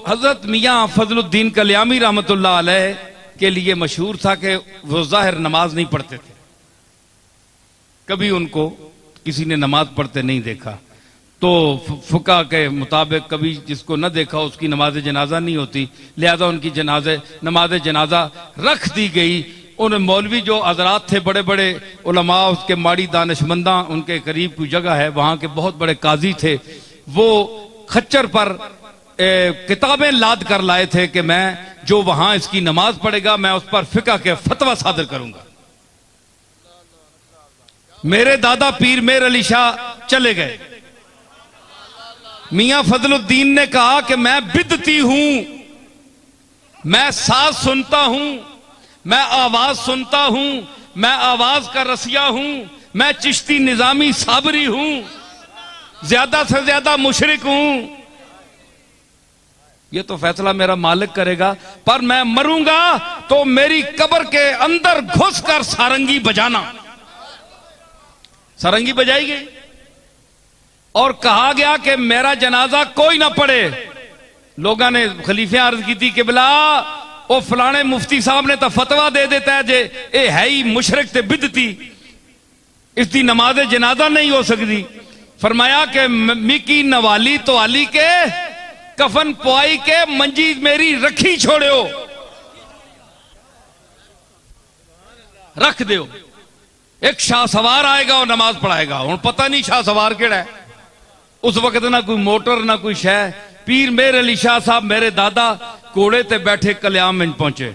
हजरत मियाँ फजलुद्दीन कल्यामी रहमतुल्लाह अलैह के लिए मशहूर था कि वो जाहिर नमाज नहीं पढ़ते थे, कभी उनको किसी ने नमाज पढ़ते नहीं देखा। तो फुका के मुताबिक कभी जिसको न देखा उसकी नमाज जनाजा नहीं होती, लिहाजा उनकी नमाज जनाजा रख दी गई। उन मौलवी जो हजरात थे, बड़े बड़े उलमा, उसके माड़ी दानिशमंदा, उनके करीब कोई जगह है, वहां के बहुत बड़े काजी थे, वो खच्चर पर किताबें लाद कर लाए थे कि मैं जो वहां इसकी नमाज पढ़ेगा मैं उस पर फिका के फतवा सादर करूंगा। मेरे दादा पीर मेर अली शाह चले गए। मियां फजलुद्दीन ने कहा कि मैं बिदती हूं, मैं साज सुनता हूं, मैं आवाज सुनता हूं, मैं आवाज का रसिया हूं, मैं चिश्ती निजामी साबरी हूं, ज्यादा से ज्यादा मुशरिक हूं। ये तो फैसला मेरा मालिक करेगा, पर मैं मरूंगा तो मेरी कब्र के अंदर घुसकर सारंगी बजाना। सारंगी बजाई गई और कहा गया कि मेरा जनाजा कोई ना पढ़े। लोगों ने खलीफे अर्ज की थी कि बिला वो फलाने मुफ्ती साहब ने तो फतवा दे देता है जे ए है ही मुशरिक ते बिदती, इसकी नमाज जनाजा नहीं हो सकती। फरमाया कि मिकी नवाली तो आली के कफन पुआई के मंजी मेरी रखी छोड़ो, रख दो। एक शाह सवार आएगा और नमाज पढ़ाएगा। हूं पता नहीं शाह सवार केड़ा है। उस वक्त ना कोई मोटर ना कोई शह। पीर मेर अली शाह साहब मेरे दादा घोड़े ते बैठे कल्याम में पहुंचे।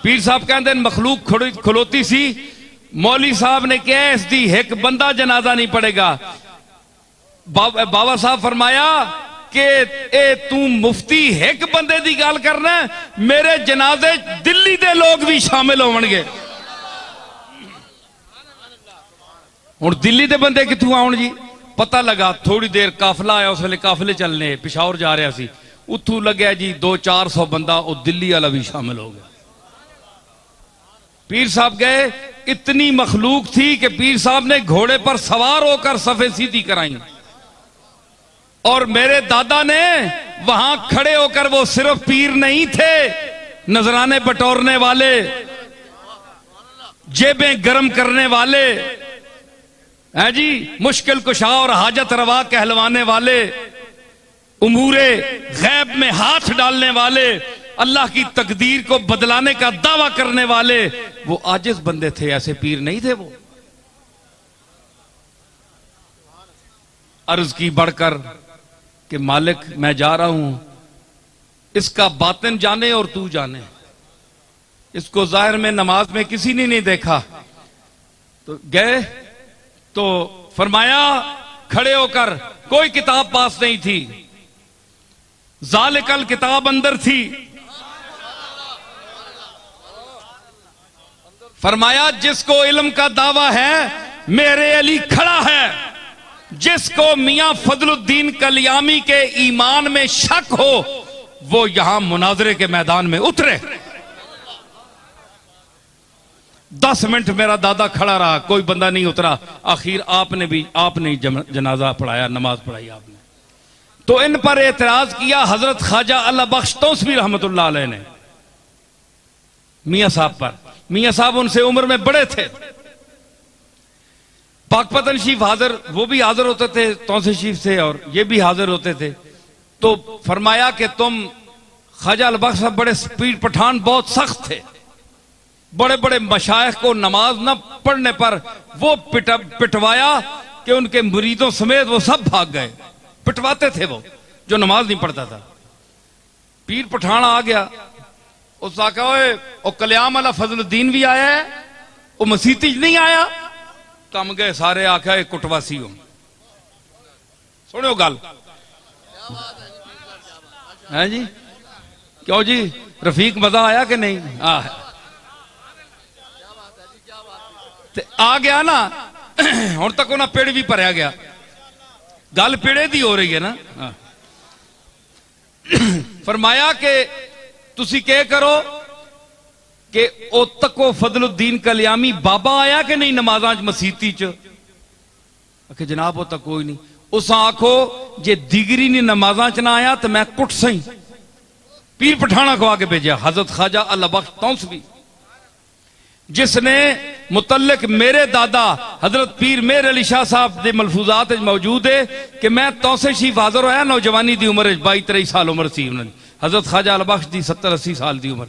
पीर साहब कहते मखलूक खलोती सी, मौली साहब ने कहा इसकी एक बंदा जनाजा नहीं पड़ेगा। बाबा साहब फरमाया कि ए तू मुफ्ती एक बंदे की गल करना, मेरे जनाजे दिल्ली के लोग भी शामिल होंगे। हुण दिल्ली के बंदे कित्थों आउण जी? पता लगा थोड़ी देर काफिला आया, उस वेले काफिले चलने पिशावर जा रहा सी, उथों लग्या जी 200-400 बंदा, वो दिल्ली वाला भी शामिल हो गया। पीर साहब गए, इतनी मखलूक थी कि पीर साहब ने घोड़े पर सवार होकर सफे सीधी कराई और मेरे दादा ने वहां खड़े होकर, वो सिर्फ पीर नहीं थे, नजराने बटोरने वाले, जेबें गर्म करने वाले है जी, मुश्किल कुशा और हाजत रवा कहलवाने वाले, उमूरे गैब में हाथ डालने वाले, अल्लाह की तकदीर को बदलाने का दावा करने वाले, वो आजिज बंदे थे, ऐसे पीर नहीं थे वो। अर्ज की बढ़कर कि मालिक मैं जा रहा हूं, इसका बातिन जाने और तू जाने। इसको जाहिर में नमाज में किसी ने नहीं देखा। तो गए तो फरमाया खड़े होकर, कोई किताब पास नहीं थी, जालिकल किताब अंदर थी। फरमाया जिसको इल्म का दावा है मेरे अली खड़ा है, जिसको मियां फजलुद्दीन कल्यामी के ईमान में शक हो वो यहां मुनाजरे के मैदान में उतरे। 10 मिनट मेरा दादा खड़ा रहा, कोई बंदा नहीं उतरा। आखिर आपने जनाजा पढ़ाया, नमाज पढ़ाई आपने। तो इन पर एतराज किया हजरत ख्वाजा अल्लाह बख्श तौसवी रहमतुल्लाह अलैह ने मियां साहब पर। मियां साहब उनसे उम्र में बड़े थे। पाकपतन शरीफ हाजिर, वो भी हाजिर होते थे, तौसे शरीफ से, और ये भी हाजिर होते थे। तो फरमाया कि तुम ख्वाजा अल्लाह बख्श साहब बड़े स्पीड पठान, बहुत सख्त थे। बड़े बड़े मशाइख को नमाज न पढ़ने पर वो पिटवाया कि उनके मुरीदों समेत वो सब भाग गए। पिटवाते थे वो जो नमाज नहीं पढ़ता था। पीर पठान आ गया, उस आका ओ कल्याम वाला फजलुद्दीन भी आया है, वो मसीती नहीं आया। कम गए सारे, आख्या कुटवासी हो। सुनो गल है जी, क्यों जी रफीक मजा आया कि नहीं? आ गया ना हुण तक उन्हें पेड़ भी भरया गया। गल पेड़े दी हो रही है ना। फरमाया कि तुसी क्या करो कि ओ तको फजलुद्दीन कल्यामी बाबा आया कि नहीं नमाजा मसीती च? आखे जनाब वो तक कोई नहीं। उस आखो जे दिगरी ने नमाजा च ना आया तो मैं कुट सही। पीर पठाना को आगे भेजा, हजरत ख्वाजा अल बख्श तौसवी, जिसने मुतल्लिक मेरे दादा हजरत पीर मेर अली शाह साहब के मलफूजात मौजूद है कि मैं तौसे शीफ हाजिर होया नौजवानी की उम्र 22-23 साल उम्र सी उन्होंने, हजरत ख्वाजा अल बख्श की 70-80 साल की उम्र।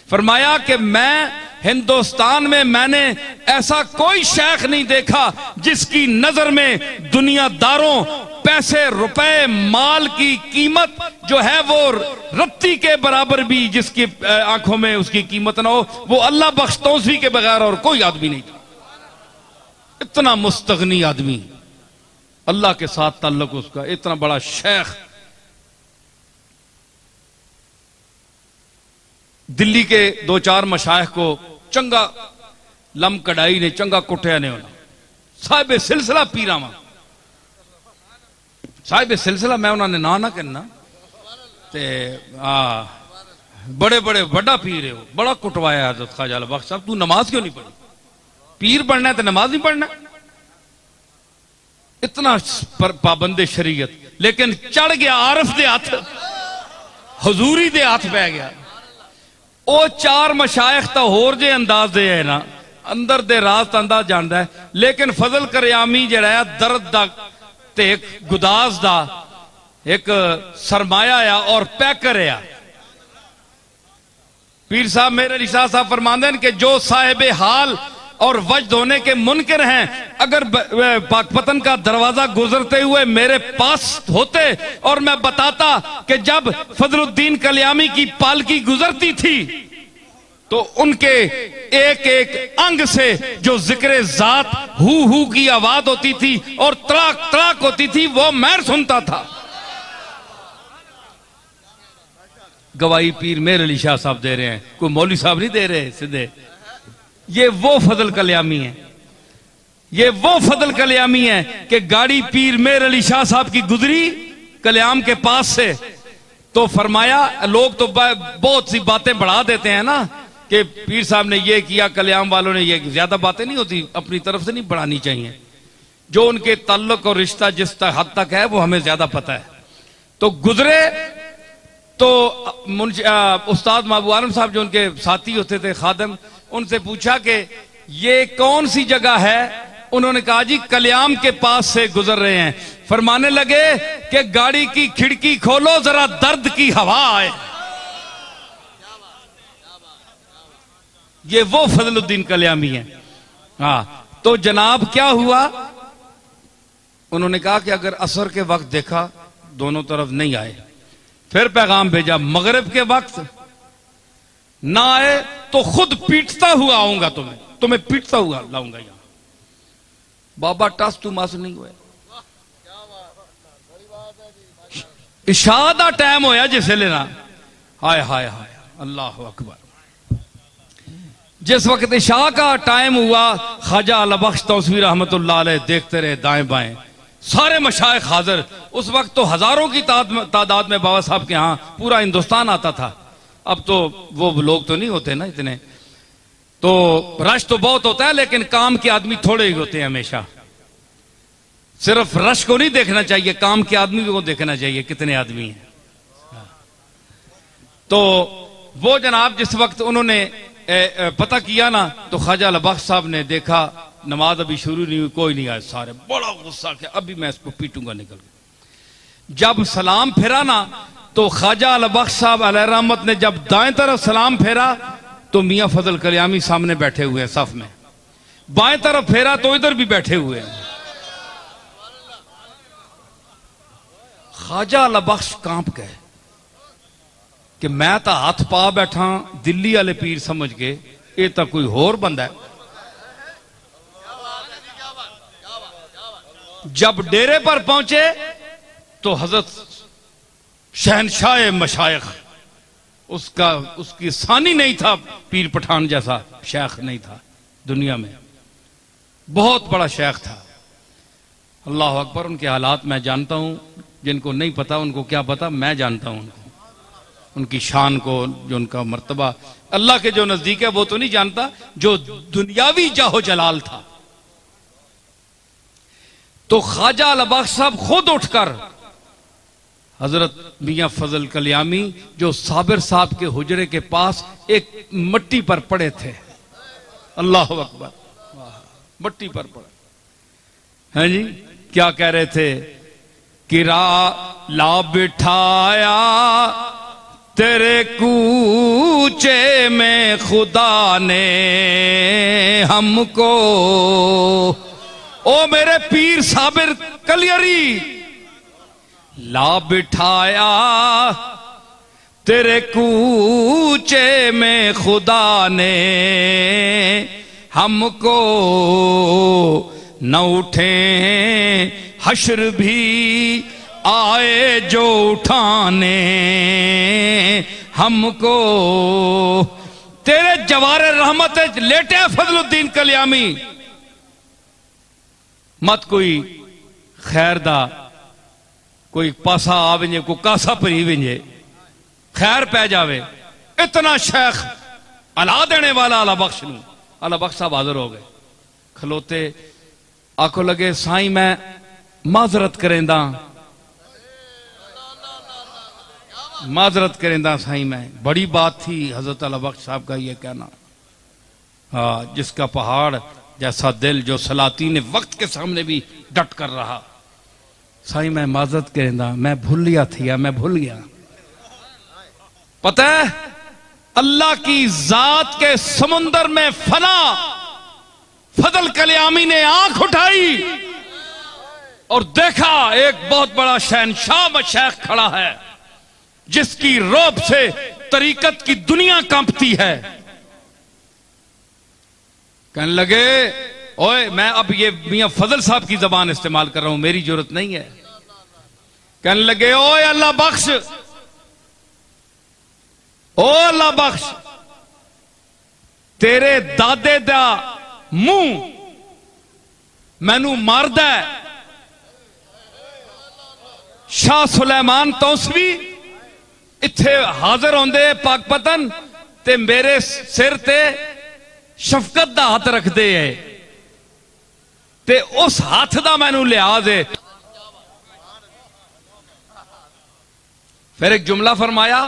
फरमाया कि मैं हिंदुस्तान में मैंने ऐसा कोई शेख नहीं देखा जिसकी नजर में दुनियादारों, पैसे, रुपए, माल की कीमत जो है वो रत्ती के बराबर भी जिसकी आंखों में उसकी कीमत ना हो, वो अल्लाह बख्श तौसवी के बगैर और कोई आदमी नहीं था। इतना मुस्तगनी आदमी, अल्लाह के साथ ताल्लुक उसका, इतना बड़ा शेख। दिल्ली के 2-4 मशाइख को चंगा लम कढ़ाई ने चंगा कुटिया ने होना, साहिब सिलसिला पीरावा, साहिब सिलसिला मैं उन्होंने ना करना ते बड़े बड़े बड़ा पीर है वो, बड़ा कुटवाया हजरत ख्वाजा अल बख्श साहब, तू नमाज क्यों नहीं पढ़ी, पीर बनना है तो नमाज नहीं पढ़ना, इतना पाबंदे शरीयत। लेकिन चढ़ गया आरफ दे हाथ, हजूरी दे हाथ पै गया। ਉਹ 4 मशाइख तो होर जे अंदाज दे है ना, अंदर दे राज अंदाज जानता है, लेकिन फजल करियामी जड़ा है दर्द दा ते एक गुदास दा एक सरमाया आ और पैकर आ। पीर साहब मेरे अली शाह साहब फरमाते हैं कि जो साहिब हाल और वजद होने के मुनकर हैं, अगर पाकपतन का दरवाजा गुजरते हुए मेरे पास होते और मैं बताता कि जब फजलुद्दीन कल्यामी की पालकी गुजरती थी तो उनके एक एक अंग से जो जिक्र जात हु की आवाज होती थी और तड़ाक तड़ाक होती थी, वो मैं सुनता था। गवाही पीर मेर अली शाह साहब दे रहे हैं, कोई मौलवी साहब नहीं दे रहे सीधे। ये वो फजल कल्यामी है, ये वो फजल कल्यामी है कि गाड़ी पीर मेर अली शाह साहब की गुजरी कल्याम के पास से, तो फरमाया, लोग तो बहुत सी बातें बढ़ा देते हैं ना कि पीर साहब ने ये किया, कल्याम वालों ने ये, ज्यादा बातें नहीं होती, अपनी तरफ से नहीं बढ़ानी चाहिए। जो उनके ताल्लुक और रिश्ता जिस हद तक है वो हमें ज्यादा पता है। तो गुजरे तो उस्ताद महबूब आलम साहब जो उनके साथी होते थे खादम, उनसे पूछा कि ये कौन सी जगह है, उन्होंने कहा जी कल्याम के पास से गुजर रहे हैं। फरमाने लगे कि गाड़ी की खिड़की खोलो जरा दर्द की हवा आए। ये वो फजलुद्दीन कल्यामी है। हाँ, तो जनाब क्या हुआ, उन्होंने कहा कि अगर असर के वक्त देखा दोनों तरफ नहीं आए, फिर पैगाम भेजा मगरिब के वक्त ना आए तो खुद पीटता हुआ आऊंगा, तुम्हें पीटता हुआ लाऊंगा यहां। बाबा टस तू मस नहीं हुए, इशा दा टाइम होया जिस वेले ना, हाय हाय हाय अल्लाह अकबर। जिस वक्त इशा का टाइम हुआ, ख्वाजा अल बख्श तौसवी रहमतुल्लाह अलैह देखते रहे दाएं बाएं, सारे मशाइख हाजिर। उस वक्त तो हजारों की तादाद में बाबा साहब के यहां पूरा हिंदुस्तान आता था। अब तो वो लोग तो नहीं होते ना इतने, तो रश तो बहुत होता है लेकिन काम के आदमी थोड़े ही होते हैं। हमेशा सिर्फ रश को नहीं देखना चाहिए, काम के आदमी को देखना चाहिए कितने आदमी हैं। तो वो जनाब जिस वक्त उन्होंने पता किया ना, तो ख्वाजा अल बख्श साहब ने देखा नमाज अभी शुरू नहीं हुई, कोई नहीं आया, सारे बड़ा गुस्सा किया, अभी मैं इसको पीटूंगा निकल के। जब सलाम फेरा ना, तो ख्वाजा अल बख्श साहब अलैह रहमत ने जब दाएं तरफ सलाम फेरा तो मियां फजल कल्यामी सामने बैठे हुए हैं सफ में, बाएं तरफ फेरा तो इधर भी बैठे हुए हैं। ख्वाजा अल बख्श कांप गए कि मैं तो हाथ पा बैठा दिल्ली वाले पीर समझ के, ये तो कोई होर बंदा है। जब डेरे पर पहुंचे तो हजरत शहनशाह मशाइख, उसकी सानी नहीं था, पीर पठान जैसा शेख नहीं था दुनिया में, बहुत बड़ा शेख था। अल्लाह अकबर। उनके हालात मैं जानता हूं, जिनको नहीं पता उनको क्या पता, मैं जानता हूं उनको, उनकी शान को, जो उनका मर्तबा अल्लाह के जो नजदीक है वो तो नहीं जानता, जो दुनियावी जाहो जलाल था। तो ख्वाजा अल बख्श साहब खुद उठकर हजरत मियां फजल कल्यामी जो साबिर साहब के हुजरे के पास एक मट्टी पर पड़े थे, अल्लाह अकबर, मट्टी पर पड़े हैं जी, क्या कह रहे थे? किरा ला बिठाया तेरे कूचे में खुदा ने हमको, ओ मेरे पीर साबिर कलियरी, ला बिठाया तेरे कूचे में खुदा ने हमको, न उठे हश्र भी आए जो उठाने हमको, तेरे जवारे रहमत लेटे फजलुद्दीन कल्यामी, मत कोई खैर दा कोई पासा आ वंजे, कोई कासा भरी वंजे, खैर पै जावे, इतना शेख अला देने वाला अला बख्श नूं। अला बख्श साहब हाजिर हो गए, खलोते, आखो लगे साईं मैं माजरत करेंदा, माजरत करेंदा साईं, मैं बड़ी बात थी हजरत अला बख्श साहब का ये कहना, हाँ, जिसका पहाड़ जैसा दिल, जो सलातीन वक्त के सामने भी डट कर रहा। साईं मैं माजरत करेंदा, मैं भूल गया थी, मैं भूल गया। पता है अल्लाह की जात के समुंदर में फना फजल कल्यामी ने आंख उठाई और देखा एक बहुत बड़ा शहनशाह मशैख खड़ा है जिसकी रौब से तरीकत की दुनिया कांपती है। कहने लगे, ओए मैं अब ये मियां फजल साहब की जबान इस्तेमाल कर रहा हूं, मेरी जरूरत नहीं है। कहने लगे, ओए अल्लाह बख्श, ओ अल्लाह बख्श, तेरे दादे दा मुंह मैनू मारदा है। शाह सुलेमान तौसवी इत्थे हाजिर होंदे पाकपतन ते मेरे सिर ते शफकत दा हाथ रखदे है ते उस हाथ दा मैनू लिहाज है। फिर एक जुमला फरमाया,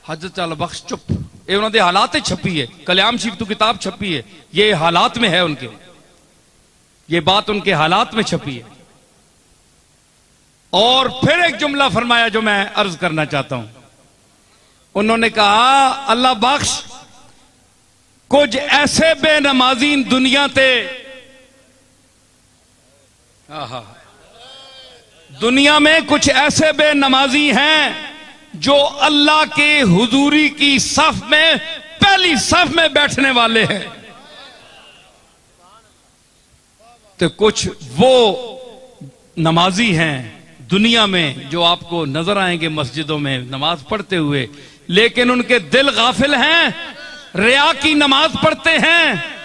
हजरत अल बख्श चुप, ये उन्होंने हालात छपी है, कल्याम शिफ तो किताब छपी है, ये हालात में है उनके, ये बात उनके हालात में छपी है। और फिर एक जुमला फरमाया जो मैं अर्ज करना चाहता हूं। उन्होंने कहा, अल्लाह बख्श, कुछ ऐसे बेनमाजीन दुनिया ते, दुनिया में कुछ ऐसे बेनमाजी हैं जो अल्लाह के हुजूरी की सफ में पहली सफ में बैठने वाले हैं, तो कुछ वो नमाजी हैं दुनिया में जो आपको नजर आएंगे मस्जिदों में नमाज पढ़ते हुए, लेकिन उनके दिल गाफिल हैं, रिया की नमाज पढ़ते हैं,